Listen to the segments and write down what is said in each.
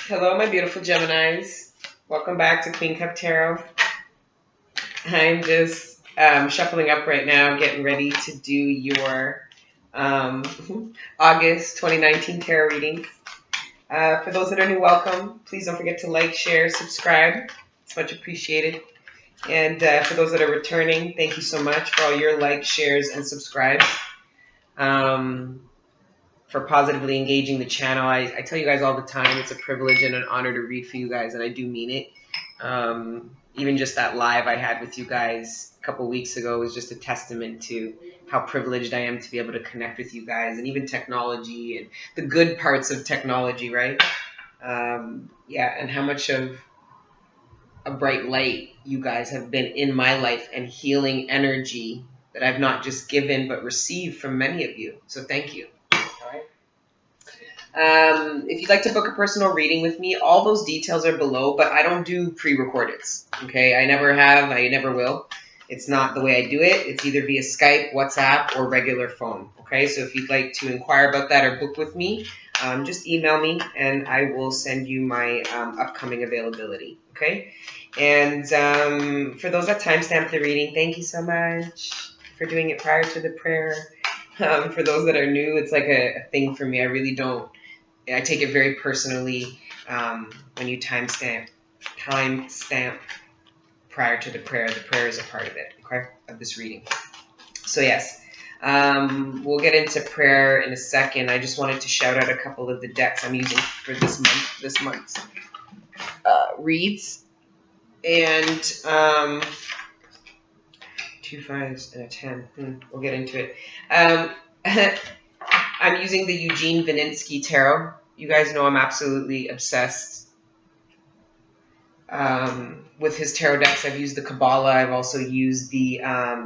Hello, my beautiful Geminis. Welcome back to Queen Cup Tarot. I'm just shuffling up right now, getting ready to do your August 2019 tarot readings. For those that are new, welcome. Please don't forget to like, share, subscribe. It's much appreciated. And for those that are returning, thank you so much for all your likes, shares, and subscribes. For positively engaging the channel. I tell you guys all the time, it's a privilege and an honor to read for you guys, and I do mean it. Even just that live I had with you guys a couple weeks ago was just a testament to how privileged I am to be able to connect with you guys, and even technology and the good parts of technology, right? And how much of a bright light you guys have been in my life and healing energy that I've not just given but received from many of you. So thank you. If you'd like to book a personal reading with me, all those details are below, but I don't do pre-recordeds, okay? I never have, I never will. It's not the way I do it. It's either via Skype, WhatsApp, or regular phone, okay? So if you'd like to inquire about that or book with me, just email me, and I will send you my upcoming availability, okay? And for those that timestamp the reading, thank you so much for doing it prior to the prayer. For those that are new, it's like a thing for me. I take it very personally when you timestamp prior to the prayer. The prayer is a part of it, okay, of this reading. So yes, we'll get into prayer in a second. I just wanted to shout out a couple of the decks I'm using for this month's reads. And 2 5s and a 10. We'll get into it. I'm using the Eugene Vininsky Tarot. You guys know I'm absolutely obsessed with his tarot decks. I've used the Kabbalah. I've also used the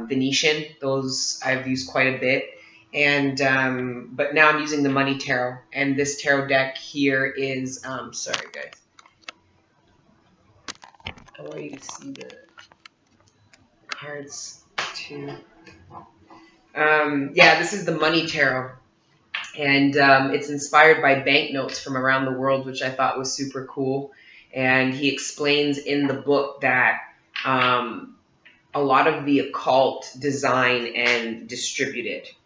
Venetian. Those I've used quite a bit. And but now I'm using the Money Tarot. And this tarot deck here is, sorry guys. I want you to see the cards too. This is the Money Tarot. And it's inspired by banknotes from around the world, which I thought was super cool. And he explains in the book that a lot of the occult design and design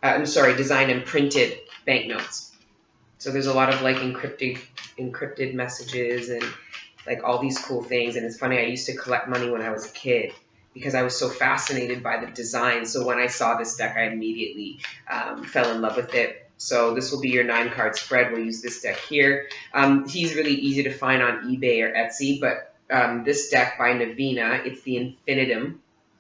and printed banknotes. So there's a lot of like encrypted messages and like all these cool things. And it's funny, I used to collect money when I was a kid because I was so fascinated by the design. So when I saw this deck, I immediately fell in love with it. So this will be your 9-card spread. We'll use this deck here. He's really easy to find on eBay or Etsy, but this deck by Navina, it's the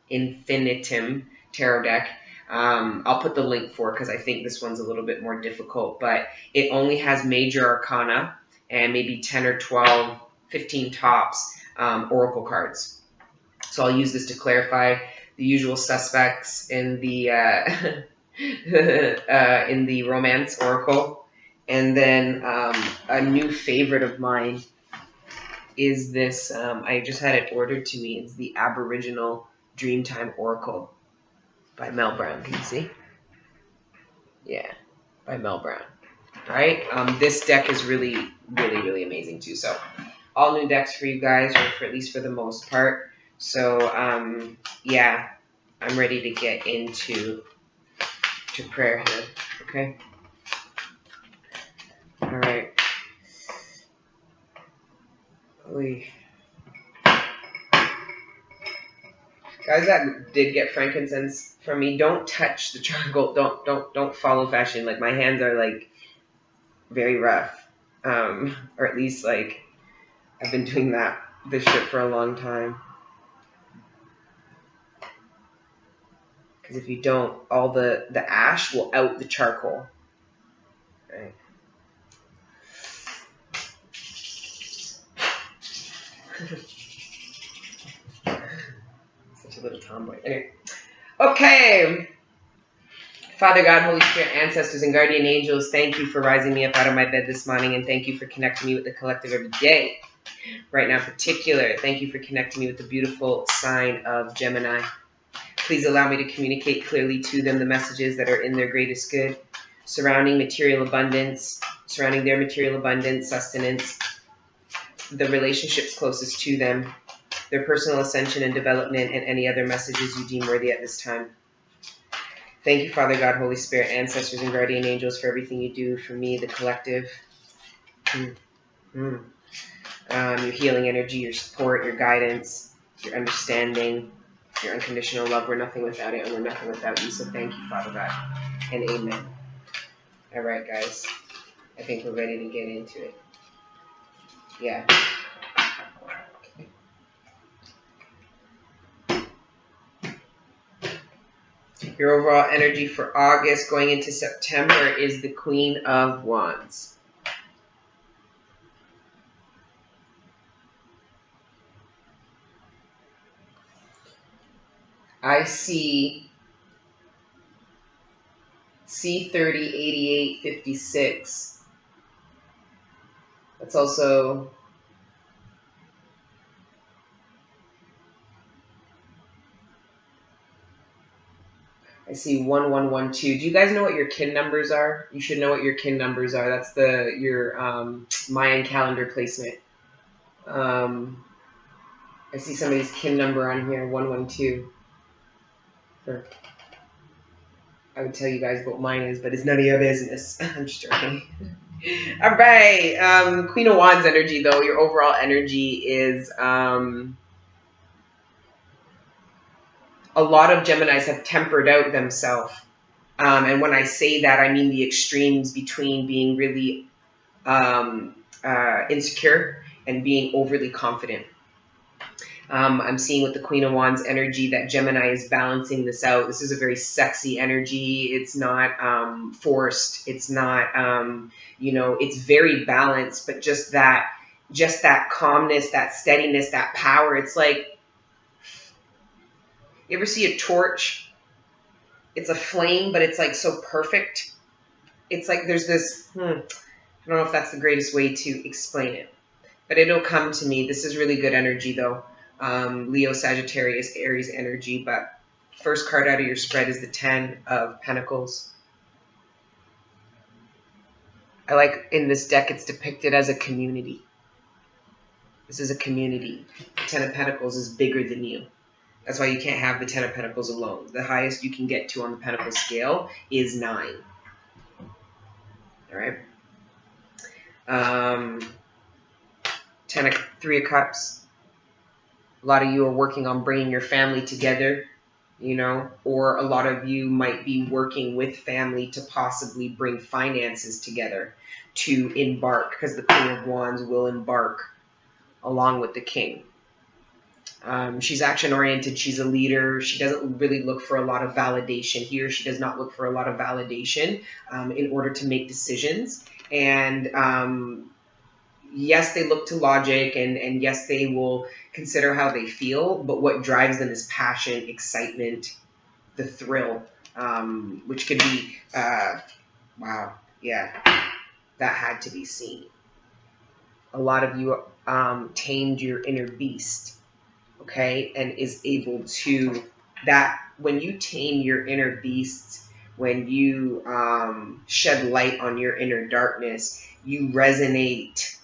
Infinitum tarot deck. I'll put the link for it because I think this one's a little bit more difficult, but it only has major arcana and maybe 10 or 12, 15 tops oracle cards. So I'll use this to clarify the usual suspects in the in the romance oracle. And then a new favorite of mine is this. I just had it ordered to me. It's the Aboriginal Dreamtime Oracle by Mel Brown. Can you see? Yeah, by Mel Brown. All right. This deck is really, really, really amazing too. So all new decks for you guys, or for at least for the most part. So, I'm ready to get into prayer here, okay? All right. Guys that did get frankincense from me, don't touch the charcoal. Don't follow fashion. Like, my hands are, like, very rough. Or at least, like, I've been doing this shit for a long time. Because if you don't, all the ash will out the charcoal. Right. Such a little tomboy. Anyway. Okay. Father God, Holy Spirit, ancestors, and guardian angels, thank you for rising me up out of my bed this morning, and thank you for connecting me with the collective every day. Right now in particular, thank you for connecting me with the beautiful sign of Gemini. Please allow me to communicate clearly to them the messages that are in their greatest good, surrounding their material abundance, sustenance, the relationships closest to them, their personal ascension and development, and any other messages you deem worthy at this time. Thank you, Father God, Holy Spirit, ancestors, and guardian angels for everything you do for me, the collective. Your healing energy, your support, your guidance, your understanding, your unconditional love. We're nothing without it, and we're nothing without you. So thank you, Father God, and amen. All right, guys. I think we're ready to get into it. Yeah. Your overall energy for August going into September is the Queen of Wands. I see C308856. That's also I see 1112. Do you guys know what your kin numbers are? You should know what your kin numbers are. That's your Mayan calendar placement. I see somebody's kin number on here, 112. Sure. I would tell you guys what mine is, but it's none of your business. I'm just joking. All right. Queen of Wands energy, though. Your overall energy is a lot of Geminis have tempered out themselves. And when I say that, I mean the extremes between being really insecure and being overly confident. I'm seeing with the Queen of Wands energy that Gemini is balancing this out. This is a very sexy energy. It's not forced. It's not, it's very balanced, but just that calmness, that steadiness, that power. It's like, you ever see a torch? It's a flame, but it's like so perfect. It's like there's this, I don't know if that's the greatest way to explain it, but it'll come to me. This is really good energy, though. Leo, Sagittarius, Aries energy, but first card out of your spread is the 10 of Pentacles. I like in this deck, it's depicted as a community. This is a community. The 10 of Pentacles is bigger than you. That's why you can't have the 10 of Pentacles alone. The highest you can get to on the Pentacle scale is 9. All right. 3 of Cups. A lot of you are working on bringing your family together, or a lot of you might be working with family to possibly bring finances together to embark, because the Queen of Wands will embark along with the King. She's action-oriented. She's a leader. She doesn't really look for a lot of validation here. She does not look for a lot of validation in order to make decisions. And yes, they look to logic, and yes, they will consider how they feel, but what drives them is passion, excitement, the thrill, which could be, wow, yeah, that had to be seen. A lot of you tamed your inner beast, okay, and is able to, that when you tame your inner beasts, when you shed light on your inner darkness, you resonate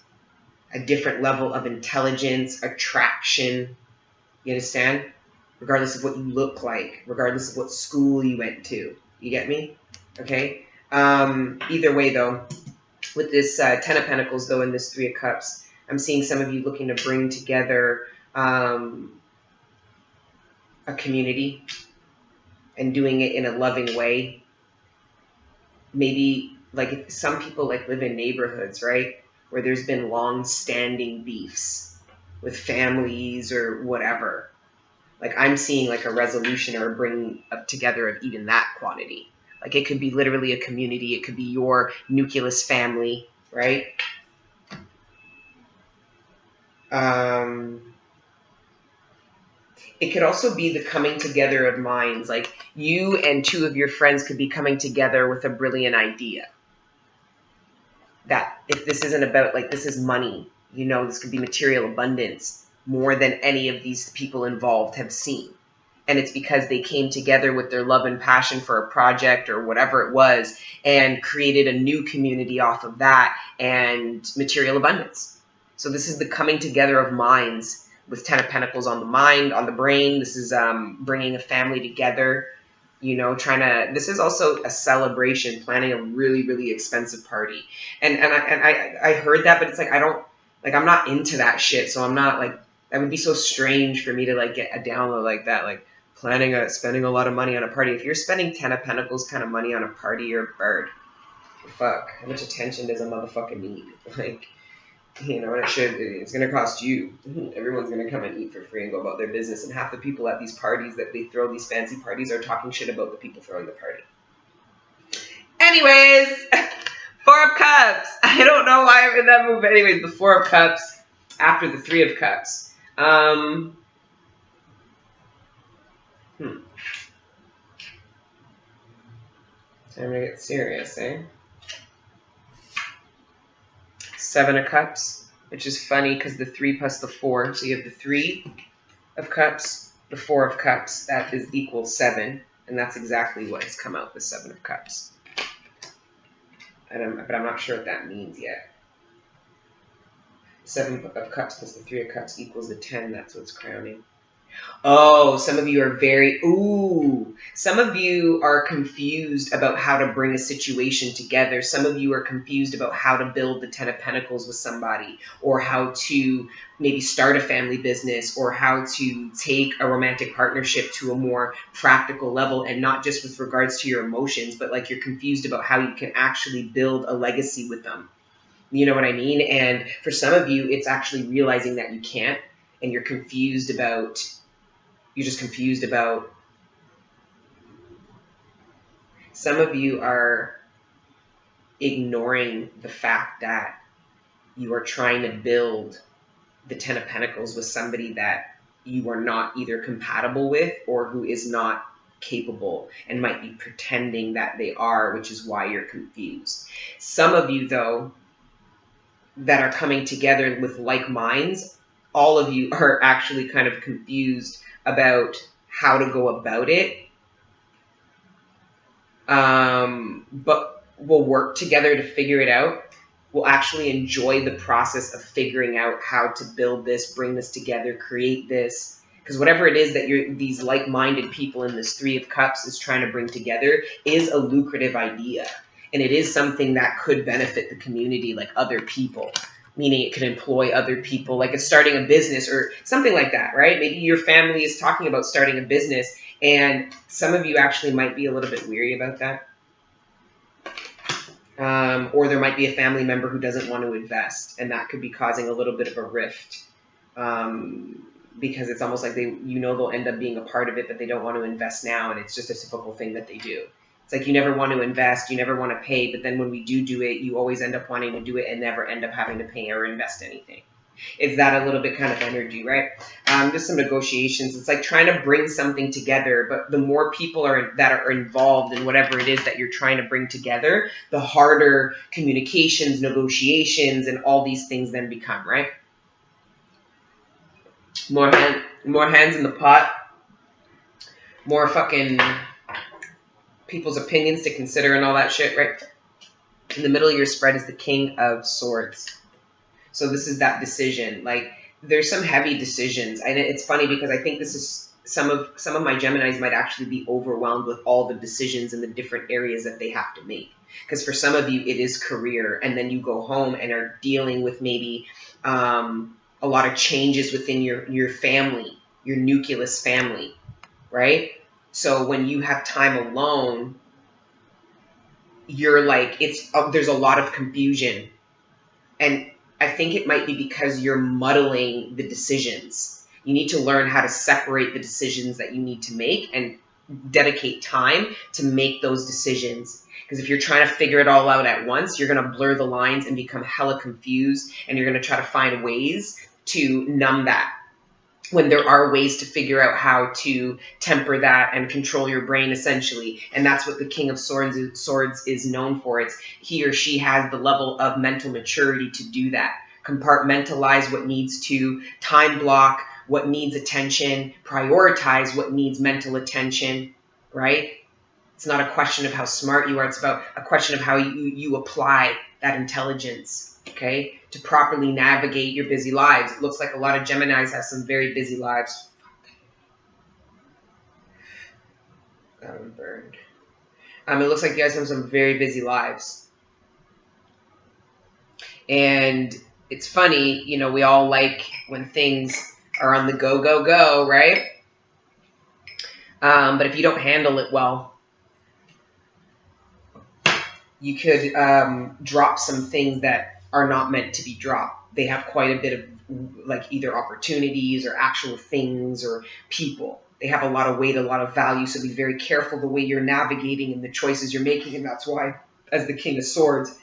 a different level of intelligence, attraction, you understand? Regardless of what you look like, regardless of what school you went to. You get me? Okay? Either way, though, with this 10 of Pentacles, though, and this 3 of Cups, I'm seeing some of you looking to bring together a community and doing it in a loving way. Maybe, like, some people, like, live in neighborhoods, right, where there's been long-standing beefs with families or whatever. Like, I'm seeing, like, a resolution or a bringing up together of even that quantity. Like, it could be literally a community. It could be your nucleus family, right? It could also be the coming together of minds. Like, you and 2 of your friends could be coming together with a brilliant idea. That if this isn't about, like, this is money, this could be material abundance more than any of these people involved have seen. And it's because they came together with their love and passion for a project or whatever it was and created a new community off of that and material abundance. So this is the coming together of minds with Ten of Pentacles on the mind, on the brain. This is bringing a family together, you know, this is also a celebration, planning a really, really expensive party. And I heard that, but it's like, I'm not into that shit. So I'm not like, that would be so strange for me to like get a download like that, like spending a lot of money on a party. If you're spending 10 of Pentacles kind of money on a party, you're a bird. Fuck, how much attention does a motherfucker need? Like, you know, it's going to cost you. Everyone's going to come and eat for free and go about their business. And half the people at these parties that they throw these fancy parties are talking shit about the people throwing the party. Anyways, Four of Cups. I don't know why I'm in that mood. But anyways, the Four of Cups after the Three of Cups. Time to get serious, eh? Seven of Cups, which is funny because the 3 plus the 4. So you have the 3 of Cups, the 4 of Cups. That is equals 7. And that's exactly what has come out, the 7 of Cups. But I'm not sure what that means yet. 7 of Cups plus the 3 of Cups equals the 10. That's what's crowning. Oh, some of you are some of you are confused about how to bring a situation together. Some of you are confused about how to build the 10 of Pentacles with somebody, or how to maybe start a family business, or how to take a romantic partnership to a more practical level, and not just with regards to your emotions, but like you're confused about how you can actually build a legacy with them. You know what I mean? And for some of you, it's actually realizing that you can't, and you're confused about... You're just confused about... Some of you are ignoring the fact that you are trying to build the 10 of Pentacles with somebody that you are not either compatible with or who is not capable and might be pretending that they are, which is why you're confused. Some of you, though, that are coming together with like minds, all of you are actually kind of confused about how to go about it, but we'll work together to figure it out. We'll actually enjoy the process of figuring out how to build this, bring this together, create this. Because whatever it is that these like-minded people in this 3 of Cups is trying to bring together is a lucrative idea. And it is something that could benefit the community, like other people. Meaning it could employ other people, like it's starting a business or something like that, right? Maybe your family is talking about starting a business, and some of you actually might be a little bit weary about that. Or there might be a family member who doesn't want to invest, and that could be causing a little bit of a rift. Because it's almost like they'll end up being a part of it, but they don't want to invest now, and it's just a typical thing that they do. It's like you never want to invest, you never want to pay, but then when we do it, you always end up wanting to do it and never end up having to pay or invest anything. Is that a little bit kind of energy, right? Just some negotiations. It's like trying to bring something together, but the more people that are involved in whatever it is that you're trying to bring together, the harder communications, negotiations, and all these things then become, right? More hands in the pot. More fucking... people's opinions to consider and all that shit, right? In the middle of your spread is the King of Swords. So this is that decision. Like, there's some heavy decisions. And it's funny because I think this is some of my Geminis might actually be overwhelmed with all the decisions in the different areas that they have to make. Because for some of you, it is career. And then you go home and are dealing with maybe a lot of changes within your family, your nucleus family, right? So when you have time alone, you're like, there's a lot of confusion. And I think it might be because you're muddling the decisions. You need to learn how to separate the decisions that you need to make and dedicate time to make those decisions. Because if you're trying to figure it all out at once, you're going to blur the lines and become hella confused. And you're going to try to find ways to numb that, when there are ways to figure out how to temper that and control your brain, essentially. And that's what the King of Swords is known for. It's he or she has the level of mental maturity to do that. Compartmentalize what needs to, time block what needs attention, prioritize what needs mental attention, right? It's not a question of how smart you are. It's about a question of how you apply that intelligence. okay, to properly navigate your busy lives. It looks like a lot of Geminis have some very busy lives. That one burned. It looks like you guys have some very busy lives. And it's funny, you know, we all like when things are on the go, go, go, right? But if you don't handle it well, you could drop some things that are not meant to be dropped. They have quite a bit of like either opportunities or actual things or people. They have a lot of weight, a lot of value, so be very careful the way you're navigating and the choices you're making. And that's why, as the King of Swords,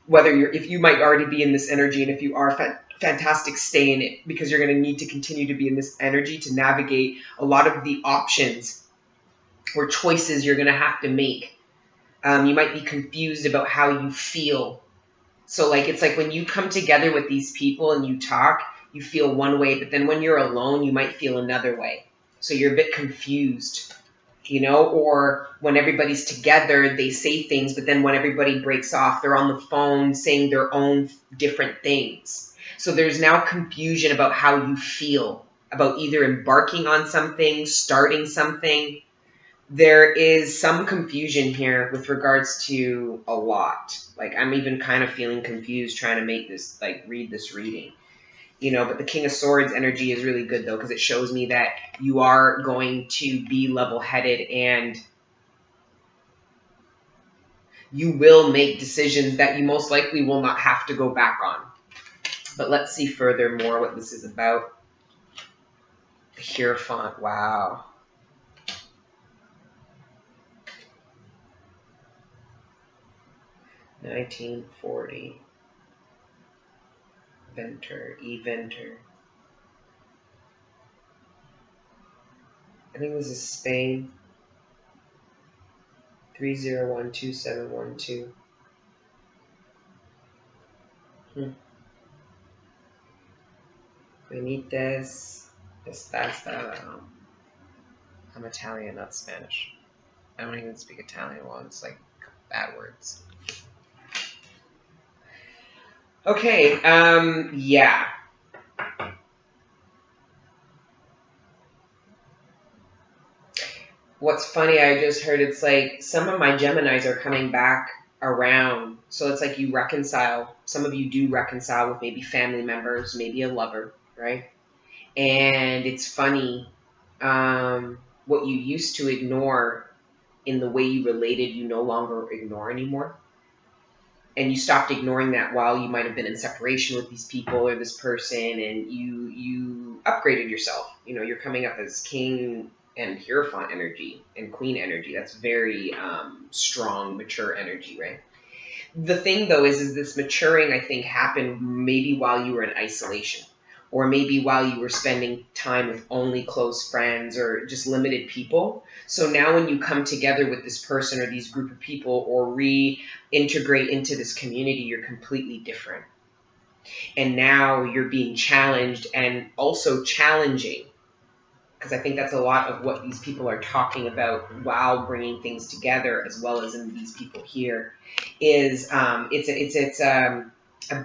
if you might already be in this energy, and if you are fantastic, stay in it, because you're going to need to continue to be in this energy to navigate a lot of the options or choices you're going to have to make. You might be confused about how you feel. So like, it's like when you come together with these people and you talk, you feel one way, but then when you're alone, you might feel another way. So you're a bit confused, you know, or when everybody's together, they say things, but then when everybody breaks off, they're on the phone saying their own different things. So there's now confusion about how you feel about either embarking on something, starting something. There is some confusion here with regards to a lot. Like, I'm even kind of feeling confused trying to make this, like, read this reading. You know, but the King of Swords energy is really good, though, because it shows me that you are going to be level-headed and you will make decisions that you most likely will not have to go back on. But let's see furthermore what this is about. The Hierophant, wow. $19.40. Venter, E-Venter. I think this is Spain. 3012712. Benitez. I'm Italian, not Spanish. I don't even speak Italian. Well, it's like bad words. Okay, yeah. What's funny, I just heard it's like some of my Geminis are coming back around. So it's like you reconcile. Some of you do reconcile with maybe family members, maybe a lover, right? And it's funny, what you used to ignore in the way you related, you no longer ignore anymore. And you stopped ignoring that while you might have been in separation with these people or this person, and you upgraded yourself. You know, you're coming up as King and Hierophant energy and Queen energy. That's very strong, mature energy, right? The thing, though, is this maturing, I think, happened maybe while you were in isolation, or maybe while you were spending time with only close friends or just limited people. So now when you come together with this person or these group of people or reintegrate into this community, you're completely different. And now you're being challenged and also challenging, because I think that's a lot of what these people are talking about while bringing things together, as well as in these people here, is it's a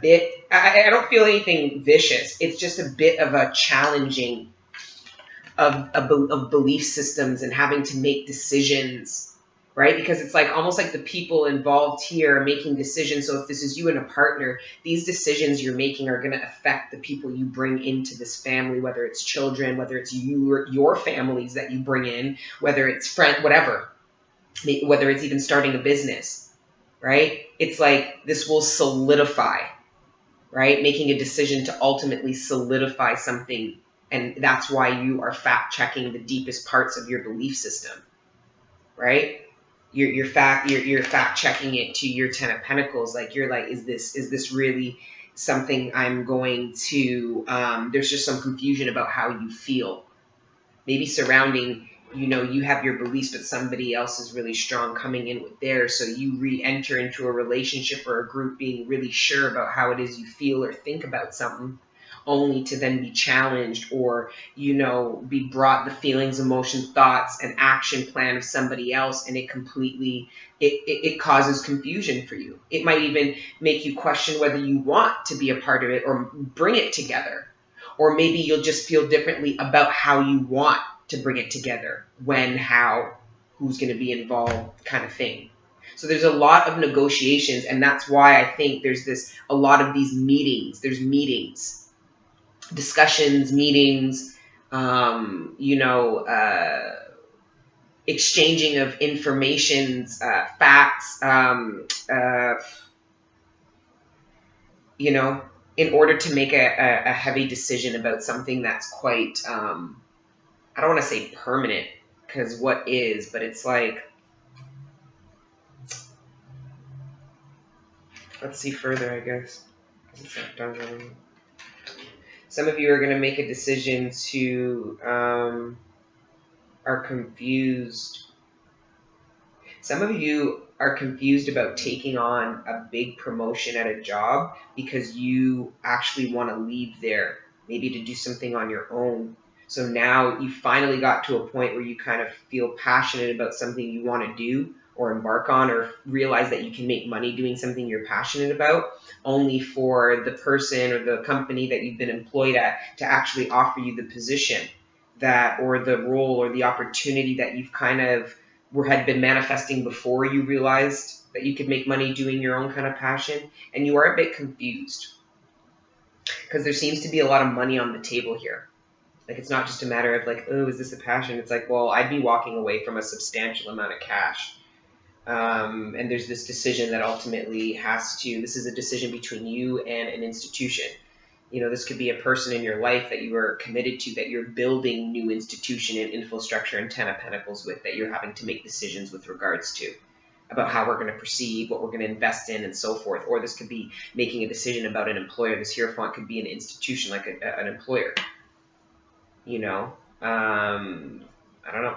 bit, I don't feel anything vicious. It's just a bit of a challenging of belief systems and having to make decisions, right? Because it's like almost like the people involved here are making decisions. So if this is you and a partner, these decisions you're making are going to affect the people you bring into this family, whether it's children, whether it's your families that you bring in, whether it's friend, whatever, whether it's even starting a business, right? It's like this will solidify, right? Making a decision to ultimately solidify something. And that's why you are fact checking the deepest parts of your belief system, right? You're fact checking it to your 10 of Pentacles. Like, you're like, is this really something I'm going to, there's just some confusion about how you feel. Maybe surrounding, you know, you have your beliefs, but somebody else is really strong coming in with theirs. So you re-enter into a relationship or a group being really sure about how it is you feel or think about something. only to then be challenged or, you know, be brought the feelings, emotions, thoughts, and action plan of somebody else, and it completely, it causes confusion for you. It might even make you question whether you want to be a part of it or bring it together. Or maybe you'll just feel differently about how you want to bring it together, when, how, who's going to be involved, kind of thing. So there's a lot of negotiations, and that's why I think there's a lot of these meetings. There's meetings, discussions, meetings, you know, exchanging of informations, facts, you know, in order to make a heavy decision about something that's quite, I don't want to say permanent, because what is, but it's like, let's see further, I guess. Some of you are going to make a decision to, are confused. Some of you are confused about taking on a big promotion at a job because you actually want to leave there, maybe to do something on your own. So now you finally got to a point where you kind of feel passionate about something you want to do or embark on, or realize that you can make money doing something you're passionate about, only for the person or the company that you've been employed at to actually offer you the position that, or the role or the opportunity that you've kind of had been manifesting before you realized that you could make money doing your own kind of passion. And you are a bit confused because there seems to be a lot of money on the table here. Like, it's not just a matter of like, oh, is this a passion? It's like, well, I'd be walking away from a substantial amount of cash. And there's this decision that ultimately this is a decision between you and an institution. You know, this could be a person in your life that you are committed to, that you're building new institution and infrastructure and Ten of Pentacles with, that you're having to make decisions with regards to, about how we're going to proceed, what we're going to invest in, and so forth. Or this could be making a decision about an employer. This Hierophant could be an institution, like an employer. You know, I don't know,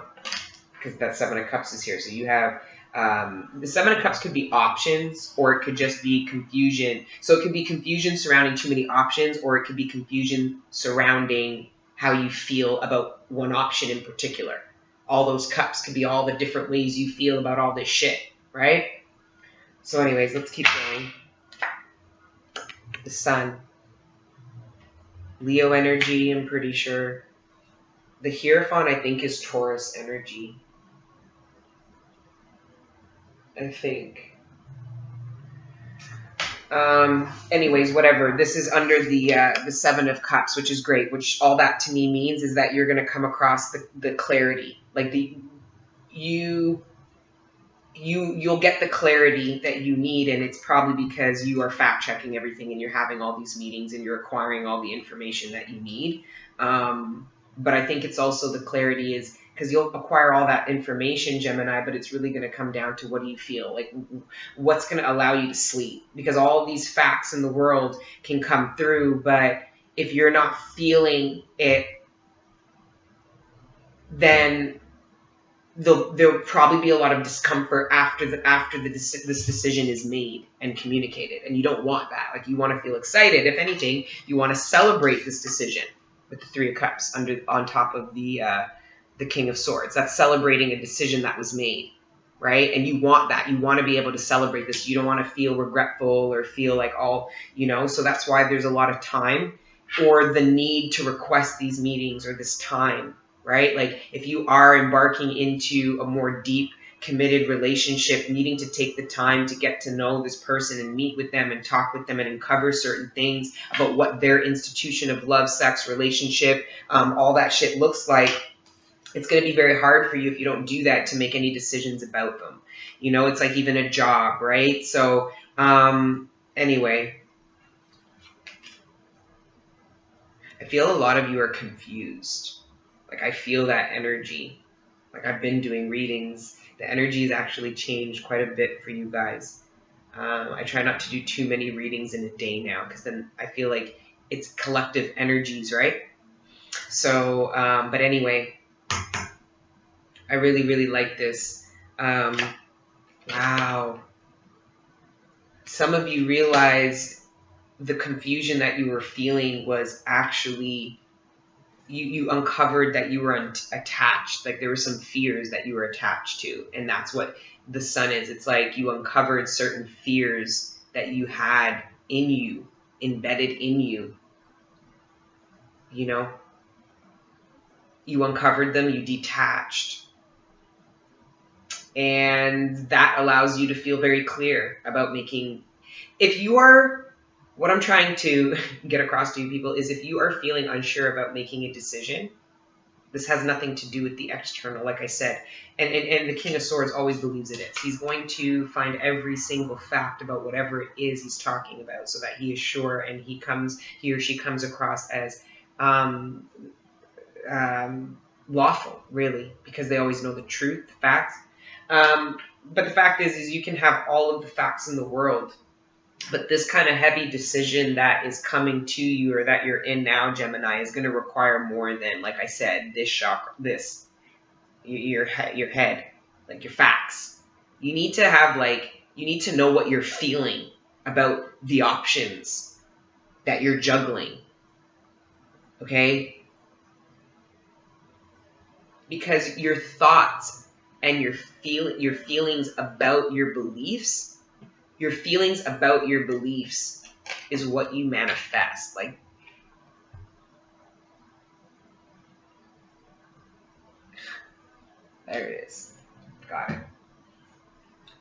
because that Seven of Cups is here. So you have the Seven of Cups could be options, or it could just be confusion. So it could be confusion surrounding too many options, or it could be confusion surrounding how you feel about one option in particular. All those cups could be all the different ways you feel about all this shit, right? So anyways, let's keep going. The Sun. Leo energy, I'm pretty sure. The Hierophant, I think, is Taurus energy. I think. Anyways, whatever. This is under the Seven of Cups, which is great. Which all that to me means is that you're going to come across the clarity, like you'll get the clarity that you need, and it's probably because you are fact checking everything, and you're having all these meetings, and you're acquiring all the information that you need. But I think it's also the clarity is because you'll acquire all that information, Gemini, but it's really going to come down to what do you feel? Like, what's going to allow you to sleep? Because all these facts in the world can come through, but if you're not feeling it, then there'll probably be a lot of discomfort after this decision is made and communicated, and you don't want that. Like, you want to feel excited. If anything, you want to celebrate this decision with the Three of Cups on top of the King of Swords. That's celebrating a decision that was made, right? And you want that. You want to be able to celebrate this. You don't want to feel regretful or feel like all, you know, so that's why there's a lot of time or the need to request these meetings or this time, right? Like, if you are embarking into a more deep, committed relationship, needing to take the time to get to know this person and meet with them and talk with them and uncover certain things about what their institution of love, sex, relationship, all that shit looks like, it's going to be very hard for you if you don't do that to make any decisions about them. You know, it's like even a job, right? So anyway, I feel a lot of you are confused. Like, I feel that energy. Like, I've been doing readings. The energy has actually changed quite a bit for you guys. I try not to do too many readings in a day now, because then I feel like it's collective energies, right? So, but anyway, I really, really like this. Wow. Some of you realize the confusion that you were feeling was actually, you uncovered that you were attached. Like there were some fears that you were attached to. And that's what the sun is. It's like you uncovered certain fears that you had in you, embedded in you. You know, you uncovered them, you detached. And that allows you to feel very clear about making, if you are, what I'm trying to get across to you people is, if you are feeling unsure about making a decision, this has nothing to do with the external, like I said. And the King of Swords always believes it is. He's going to find every single fact about whatever it is he's talking about so that he is sure, and he or she comes across as lawful, really, because they always know the truth, the facts. But the fact is you can have all of the facts in the world, but this kind of heavy decision that is coming to you, or that you're in now, Gemini, is going to require more than, like I said, your head, like your facts. You need to have, you need to know what you're feeling about the options that you're juggling. Okay? Because your thoughts and your feelings about your beliefs, is what you manifest. Like, there it is. Got it.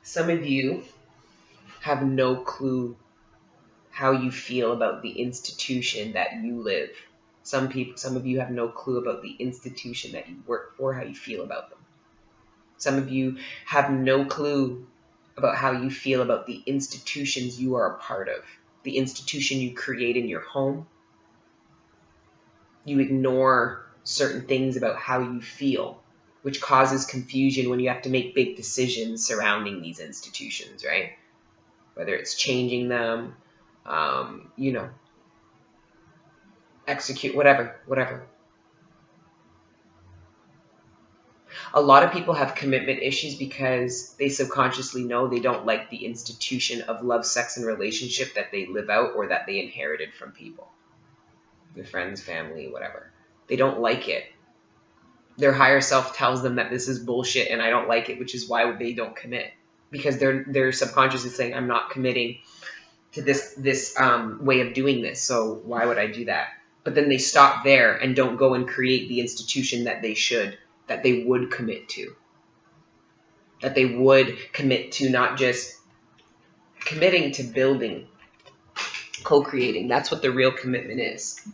Some of you have no clue how you feel about the institution that you live. Some of you have no clue about the institution that you work for, how you feel about them. Some of you have no clue about how you feel about the institutions you are a part of, the institution you create in your home. You ignore certain things about how you feel, which causes confusion when you have to make big decisions surrounding these institutions, right? Whether it's changing them, execute, whatever. A lot of people have commitment issues because they subconsciously know they don't like the institution of love, sex, and relationship that they live out, or that they inherited from people, their friends, family, whatever. They don't like it. Their higher self tells them that this is bullshit and I don't like it, which is why they don't commit, because they're subconsciously saying, I'm not committing to this way of doing this, so why would I do that? But then they stop there and don't go and create the institution that they would commit to. That they would commit to, not just committing to building, co-creating. That's what the real commitment is.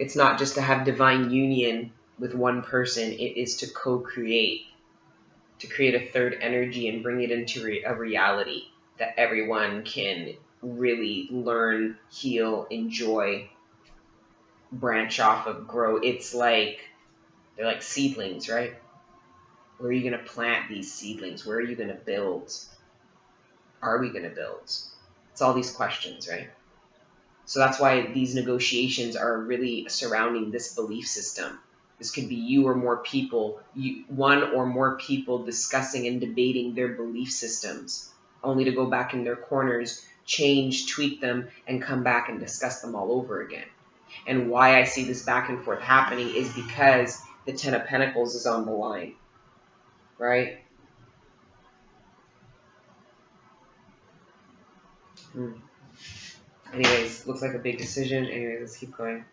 It's not just to have divine union with one person. It is to co-create, to create a third energy and bring it into a reality that everyone can really learn, heal, enjoy, branch off of, grow. It's like, they're like seedlings, right? Where are you going to plant these seedlings? Where are you going to build? Are we going to build? It's all these questions, right? So that's why these negotiations are really surrounding this belief system. This could be you or more people, one or more people discussing and debating their belief systems, only to go back in their corners, change, tweak them, and come back and discuss them all over again. And why I see this back and forth happening is because the Ten of Pentacles is on the line, right? Anyways, looks like a big decision. Anyways, let's keep going.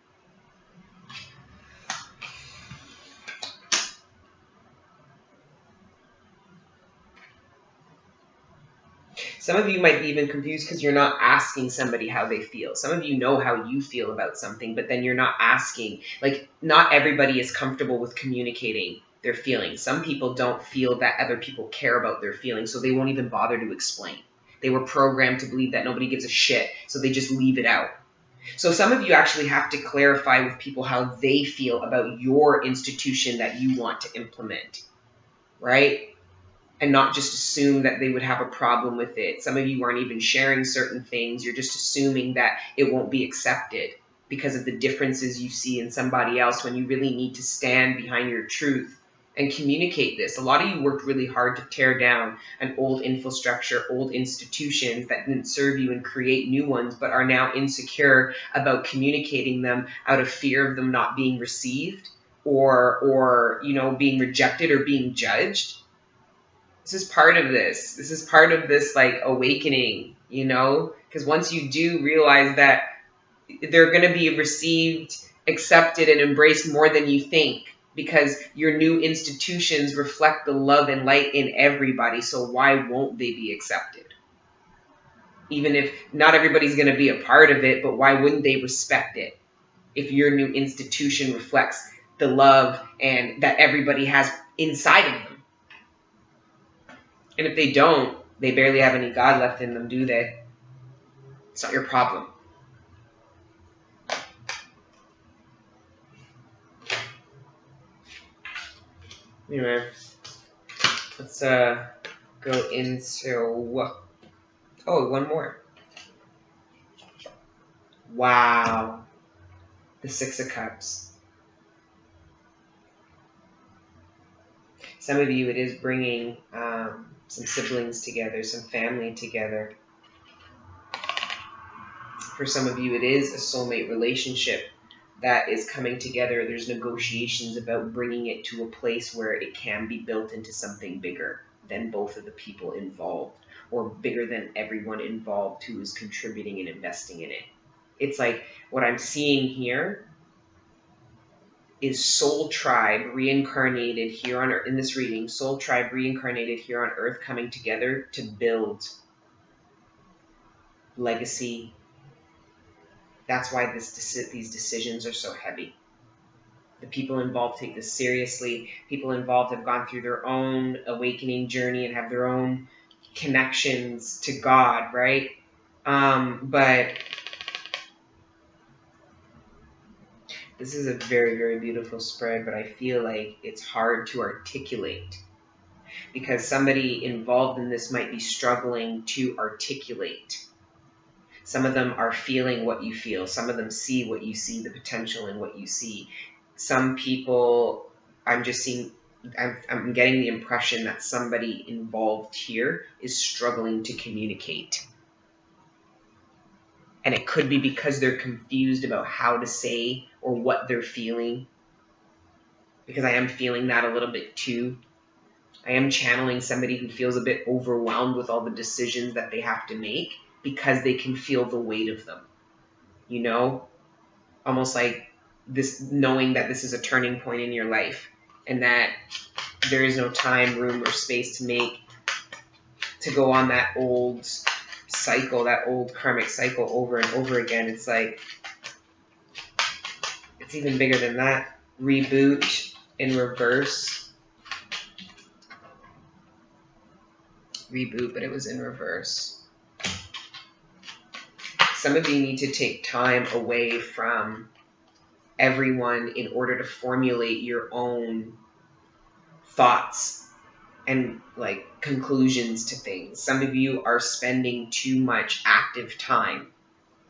Some of you might be even confused because you're not asking somebody how they feel. Some of you know how you feel about something, but then you're not asking. Like, not everybody is comfortable with communicating their feelings. Some people don't feel that other people care about their feelings, so they won't even bother to explain. They were programmed to believe that nobody gives a shit, so they just leave it out. So some of you actually have to clarify with people how they feel about your institution that you want to implement, right? And not just assume that they would have a problem with it. Some of you aren't even sharing certain things. You're just assuming that it won't be accepted because of the differences you see in somebody else, when you really need to stand behind your truth and communicate this. A lot of you worked really hard to tear down an old infrastructure, old institutions that didn't serve you, and create new ones, but are now insecure about communicating them out of fear of them not being received or you know, being rejected or being judged. This is part of this. This is part of this like awakening, you know, because once you do realize that they're going to be received, accepted, and embraced more than you think, because your new institutions reflect the love and light in everybody. So why won't they be accepted? Even if not everybody's going to be a part of it, but why wouldn't they respect it if your new institution reflects the love and that everybody has inside of them? And if they don't, they barely have any God left in them, do they? It's not your problem. Anyway, let's go into, oh, one more. Wow. The Six of Cups. Some of you, it is bringing some siblings together, some family together. For some of you, it is a soulmate relationship that is coming together. There's negotiations about bringing it to a place where it can be built into something bigger than both of the people involved, or bigger than everyone involved who is contributing and investing in it. It's like what I'm seeing here is soul tribe reincarnated here on Earth. In this reading, soul tribe reincarnated here on Earth coming together to build legacy. That's why these decisions are so heavy. The people involved take this seriously. People involved have gone through their own awakening journey and have their own connections to God, right? But this is a very, very beautiful spread, but I feel like it's hard to articulate because somebody involved in this might be struggling to articulate. Some of them are feeling what you feel. Some of them see what you see, the potential in what you see. Some people, I'm getting the impression that somebody involved here is struggling to communicate. And it could be because they're confused about how to say or what they're feeling. Because I am feeling that a little bit too. I am channeling somebody who feels a bit overwhelmed with all the decisions that they have to make because they can feel the weight of them. You know? Almost like this, knowing that this is a turning point in your life and that there is no time, room, or space to go on that old cycle, that old karmic cycle over and over again. It's like, it's even bigger than that. Reboot in reverse. Reboot, but it was in reverse. Some of you need to take time away from everyone in order to formulate your own thoughts and like conclusions to things. Some of you are spending too much active time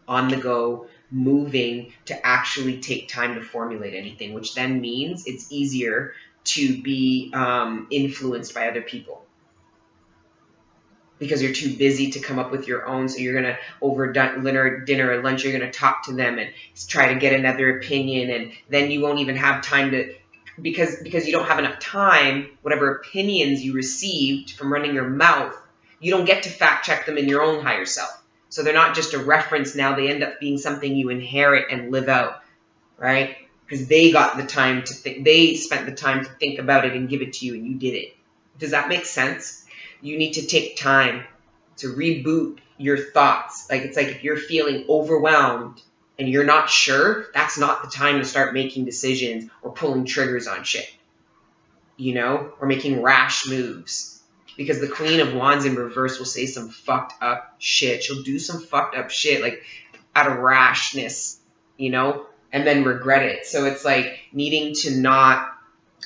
on the go, moving to actually take time to formulate anything, which then means it's easier to be influenced by other people. Because you're too busy to come up with your own, so you're going to, over dinner or lunch, you're going to talk to them and try to get another opinion, and then you won't even have time to, because you don't have enough time, whatever opinions you received from running your mouth, you don't get to fact check them in your own higher self. So they're not just a reference now, they end up being something you inherit and live out, right? Because they got the time to think, they spent the time to think about it and give it to you, and you did it. Does that make sense? You need to take time to reboot your thoughts. Like, it's like if you're feeling overwhelmed and you're not sure, that's not the time to start making decisions or pulling triggers on shit, you know, or making rash moves. Because the Queen of Wands in reverse will say some fucked up shit. She'll do some fucked up shit, like out of rashness, you know, and then regret it. So it's like needing to not,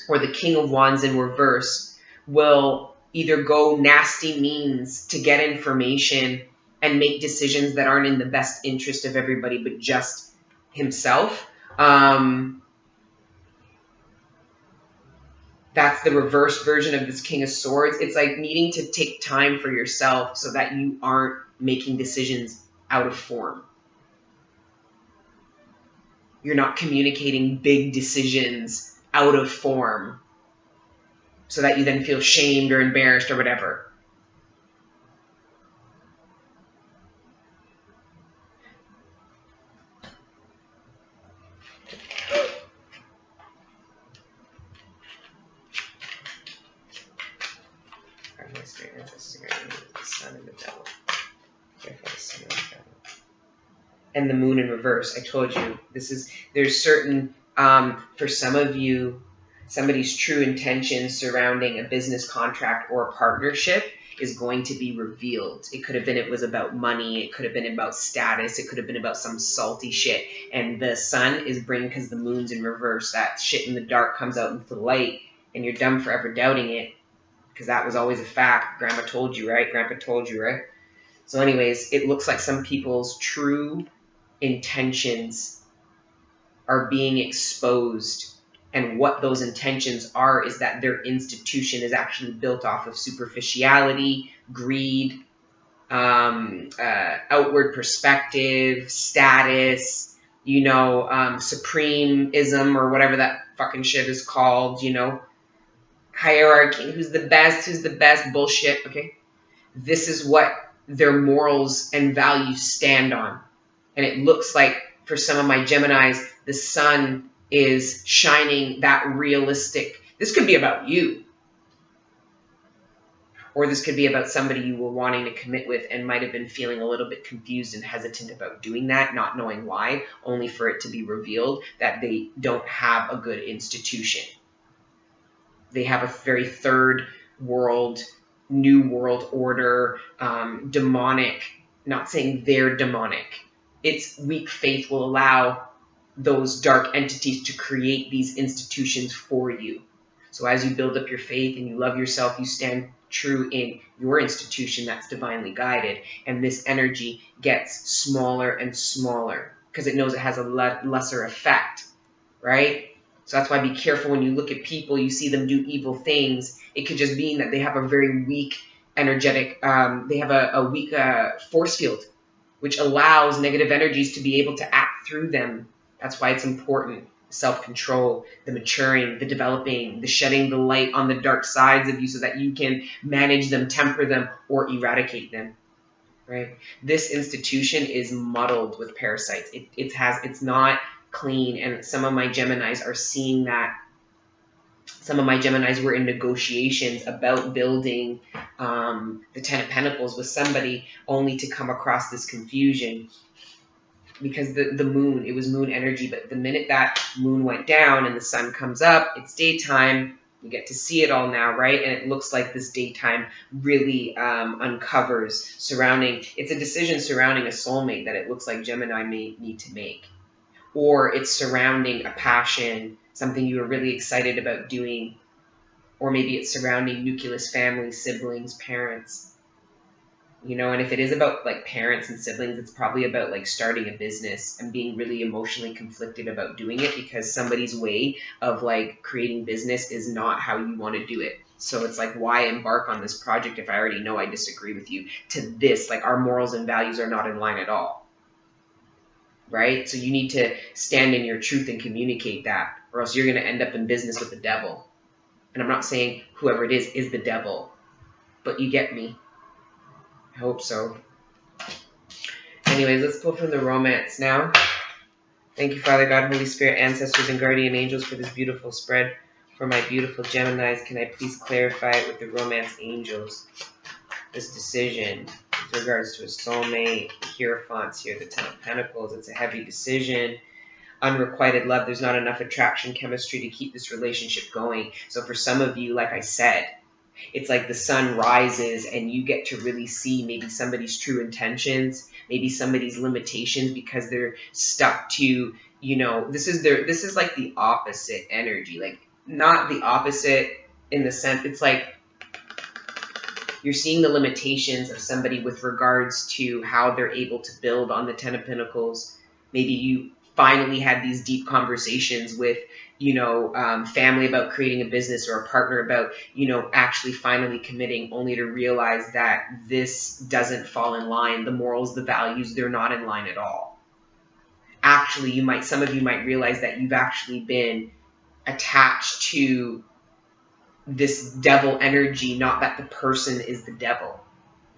or the King of Wands in reverse will either go nasty means to get information and make decisions that aren't in the best interest of everybody but just himself. That's the reverse version of this King of Swords. It's like needing to take time for yourself so that you aren't making decisions out of form. You're not communicating big decisions out of form so that you then feel shamed or embarrassed or whatever. And the moon in reverse. I told you, there's certain, for some of you, somebody's true intentions surrounding a business contract or a partnership is going to be revealed. It could have been, it was about money. It could have been about status. It could have been about some salty shit. And the sun is bringing, because the moon's in reverse, that shit in the dark comes out into the light, and you're dumb forever doubting it, because that was always a fact. Grandma told you, right? Grandpa told you, right? So anyways, it looks like some people's true intentions are being exposed, and what those intentions are is that their institution is actually built off of superficiality, greed, outward perspective, status, supremism, or whatever that fucking shit is called, hierarchy, who's the best bullshit. Okay, this is what their morals and values stand on. And it looks like for some of my Geminis, the sun is shining that realistic. This could be about you. Or this could be about somebody you were wanting to commit with and might have been feeling a little bit confused and hesitant about doing that, not knowing why, only for it to be revealed that they don't have a good institution. They have a very third world, new world order, demonic, not saying they're demonic. It's weak faith will allow those dark entities to create these institutions for you. So as you build up your faith and you love yourself, you stand true in your institution that's divinely guided, and this energy gets smaller and smaller because it knows it has a lesser effect, right? So that's why be careful when you look at people, you see them do evil things. It could just mean that they have a very weak energetic, they have a weak force field, which allows negative energies to be able to act through them. That's why it's important. Self-control, the maturing, the developing, the shedding the light on the dark sides of you so that you can manage them, temper them, or eradicate them, right? This institution is muddled with parasites. It's not clean, and some of my Geminis are seeing that. Some of my Geminis were in negotiations about building the Ten of Pentacles with somebody, only to come across this confusion because the moon, it was moon energy. But the minute that moon went down and the sun comes up, it's daytime. You get to see it all now, right? And it looks like this daytime really uncovers surrounding, it's a decision surrounding a soulmate that it looks like Gemini may need to make. Or it's surrounding a passion, something you were really excited about doing. Or maybe it's surrounding nucleus family, siblings, parents. And if it is about like parents and siblings, it's probably about like starting a business and being really emotionally conflicted about doing it because somebody's way of like creating business is not how you want to do it. So it's like, why embark on this project if I already know I disagree with you? To this, like our morals and values are not in line at all. Right? So you need to stand in your truth and communicate that, or else you're going to end up in business with the devil. And I'm not saying whoever it is the devil, but you get me. I hope so. Anyways, let's pull from the romance now. Thank you, Father God, Holy Spirit, ancestors, and guardian angels for this beautiful spread. For my beautiful Geminis, can I please clarify it with the romance angels? This decision with regards to a soulmate, the Hierophants here, the Ten of Pentacles, it's a heavy decision. Unrequited love, there's not enough attraction, chemistry to keep this relationship going. So for some of you, like I said, it's like the sun rises and you get to really see maybe somebody's true intentions, maybe somebody's limitations because they're stuck to, this is like the opposite energy, like not the opposite in the sense, it's like you're seeing the limitations of somebody with regards to how they're able to build on the Ten of Pentacles. Maybe you finally had these deep conversations with, family about creating a business, or a partner about, actually finally committing, only to realize that this doesn't fall in line. The morals, the values, they're not in line at all. Actually, some of you might realize that you've actually been attached to this devil energy, not that the person is the devil,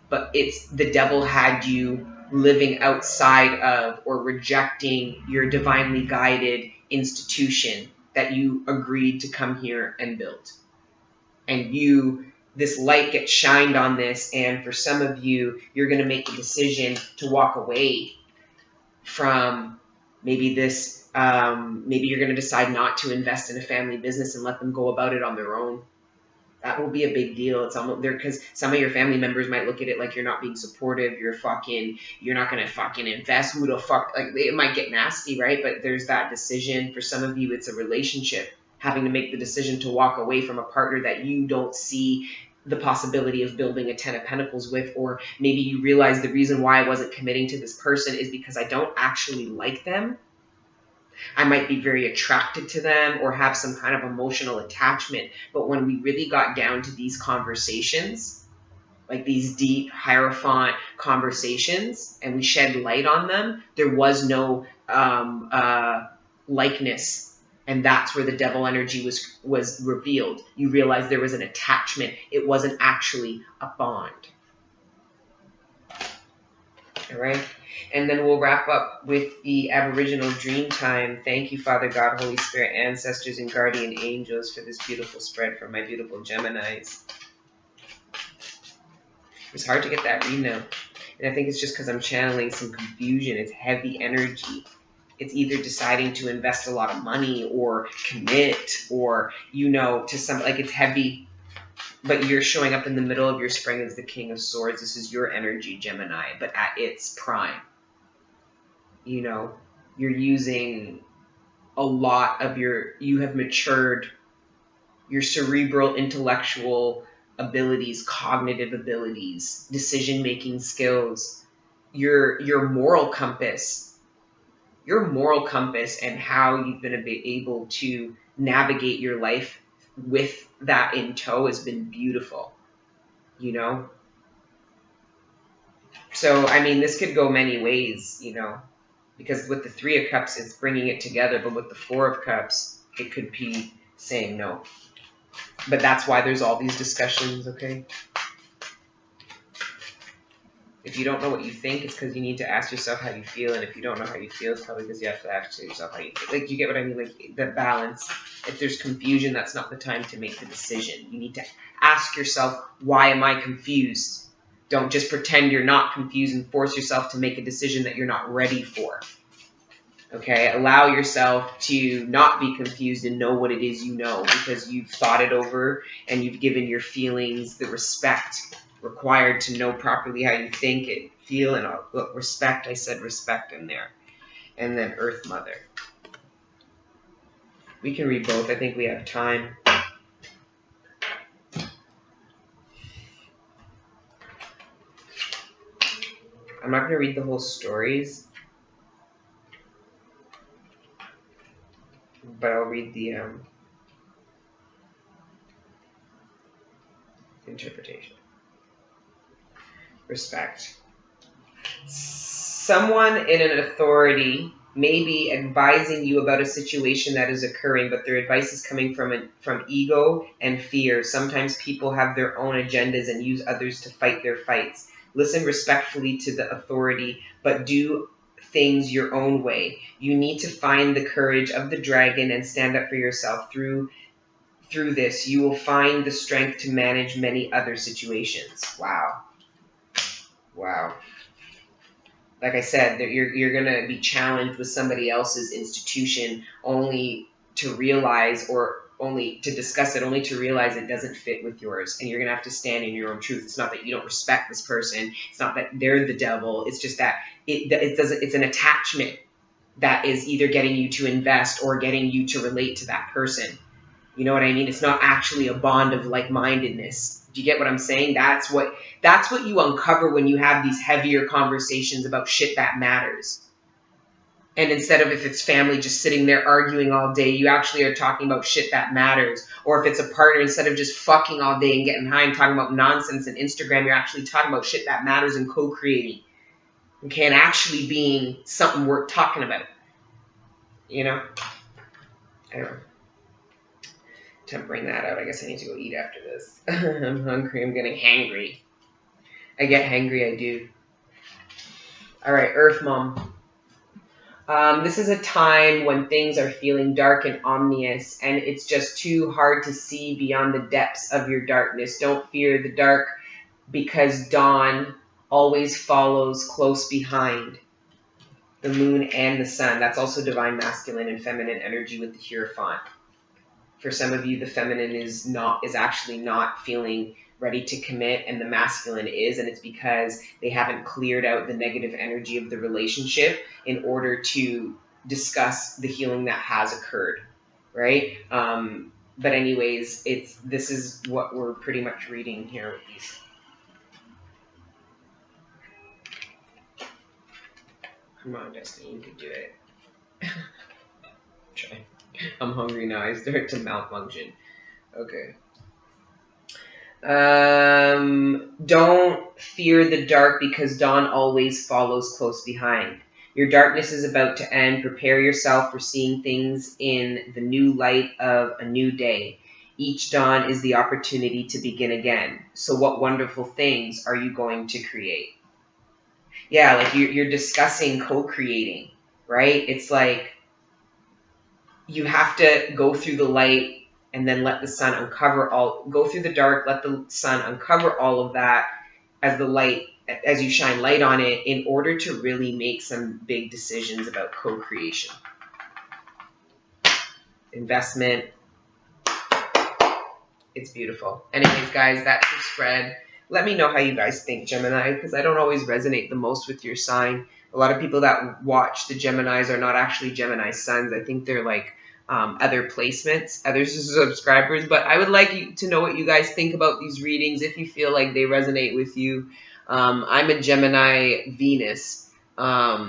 but it's the devil had you living outside of or rejecting your divinely guided institution that you agreed to come here and build. And this light gets shined on this, and for some of you, you're going to make a decision to walk away from maybe this. Maybe you're going to decide not to invest in a family business and let them go about it on their own. That will be a big deal. It's almost there, because some of your family members might look at it like you're not being supportive. You're not going to fucking invest. Who the fuck? Like, it might get nasty, right? But there's that decision. For some of you, it's a relationship, having to make the decision to walk away from a partner that you don't see the possibility of building a 10 of Pentacles with. Or maybe you realize the reason why I wasn't committing to this person is because I don't actually like them. I might be very attracted to them or have some kind of emotional attachment. But when we really got down to these conversations, like these deep Hierophant conversations, and we shed light on them, there was no likeness. And that's where the devil energy was revealed. You realize there was an attachment. It wasn't actually a bond. All right. And then we'll wrap up with the Aboriginal Dream Time. Thank you, Father God, Holy Spirit, ancestors, and guardian angels for this beautiful spread for my beautiful Geminis. It's hard to get that read now. And I think it's just because I'm channeling some confusion. It's heavy energy. It's either deciding to invest a lot of money or commit or, to some, like, it's heavy. But you're showing up in the middle of your spring as the King of Swords. This is your energy, Gemini, but at its prime. You're using a lot of you have matured your cerebral, intellectual abilities, cognitive abilities, decision-making skills, your moral compass, and how you've been able to navigate your life with that in tow has been beautiful, So, this could go many ways, because with the 3 of Cups, it's bringing it together, but with the 4 of Cups, it could be saying no. But that's why there's all these discussions, okay? If you don't know what you think, it's because you need to ask yourself how you feel, and if you don't know how you feel, it's probably because you have to ask yourself how you feel. Like, you get what I mean? Like, the balance. If there's confusion, that's not the time to make the decision. You need to ask yourself, why am I confused? Don't just pretend you're not confused and force yourself to make a decision that you're not ready for. Okay? Allow yourself to not be confused and know what it is you know, because you've thought it over and you've given your feelings the respect required to know properly how you think and feel. And look, respect, I said respect in there. And then Earth Mother. We can read both. I think we have time. I'm not going to read the whole stories, but I'll read the interpretation. Respect. Someone in an authority may be advising you about a situation that is occurring, but their advice is coming from ego and fear. Sometimes people have their own agendas and use others to fight their fights. Listen respectfully to the authority, but do things your own way. You need to find the courage of the dragon and stand up for yourself. Through this, you will find the strength to manage many other situations. Wow. Like I said, you're going to be challenged with somebody else's institution only to realize, or only to discuss it, only to realize it doesn't fit with yours. And you're going to have to stand in your own truth. It's not that you don't respect this person. It's not that they're the devil. It's just that it's an attachment that is either getting you to invest or getting you to relate to that person. You know what I mean? It's not actually a bond of like-mindedness. Do you get what I'm saying? That's what you uncover when you have these heavier conversations about shit that matters. And instead of if it's family just sitting there arguing all day, you actually are talking about shit that matters. Or if it's a partner, instead of just fucking all day and getting high and talking about nonsense and Instagram, you're actually talking about shit that matters and co-creating. Okay, and actually being something worth talking about. You know? I don't know. Tempering that out. I guess I need to go eat after this. I'm hungry. I'm getting hangry. I get hangry, I do. All right, Earth Mom. This is a time when things are feeling dark and ominous, and it's just too hard to see beyond the depths of your darkness. Don't fear the dark, because dawn always follows close behind the moon and the sun. That's also divine masculine and feminine energy with the Hierophant. For some of you, the feminine is actually not feeling ready to commit, and the masculine is, and it's because they haven't cleared out the negative energy of the relationship in order to discuss the healing that has occurred, right? But anyways, this is what we're pretty much reading here with these. Come on, Destiny, you can do it. Try. I'm hungry now. I start to malfunction. Okay. Don't fear the dark, because dawn always follows close behind. Your darkness is about to end. Prepare yourself for seeing things in the new light of a new day. Each dawn is the opportunity to begin again. So what wonderful things are you going to create? Yeah, like you're discussing co-creating, right? It's like you have to go through the light and then let the sun uncover go through the dark, let the sun uncover all of that as you shine light on it, in order to really make some big decisions about co-creation. Investment. It's beautiful. Anyways, guys, that's your spread. Let me know how you guys think, Gemini, because I don't always resonate the most with your sign. A lot of people that watch the Geminis are not actually Gemini suns. I think they're like other placements, other subscribers. But I would like you to know what you guys think about these readings, if you feel like they resonate with you. I'm a Gemini Venus, but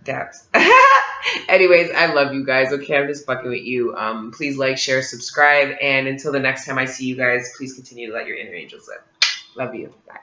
daps. Anyways, I love you guys. Okay, I'm just fucking with you. Please like, share, subscribe, and until the next time I see you guys, please continue to let your inner angels live. Love you. Bye.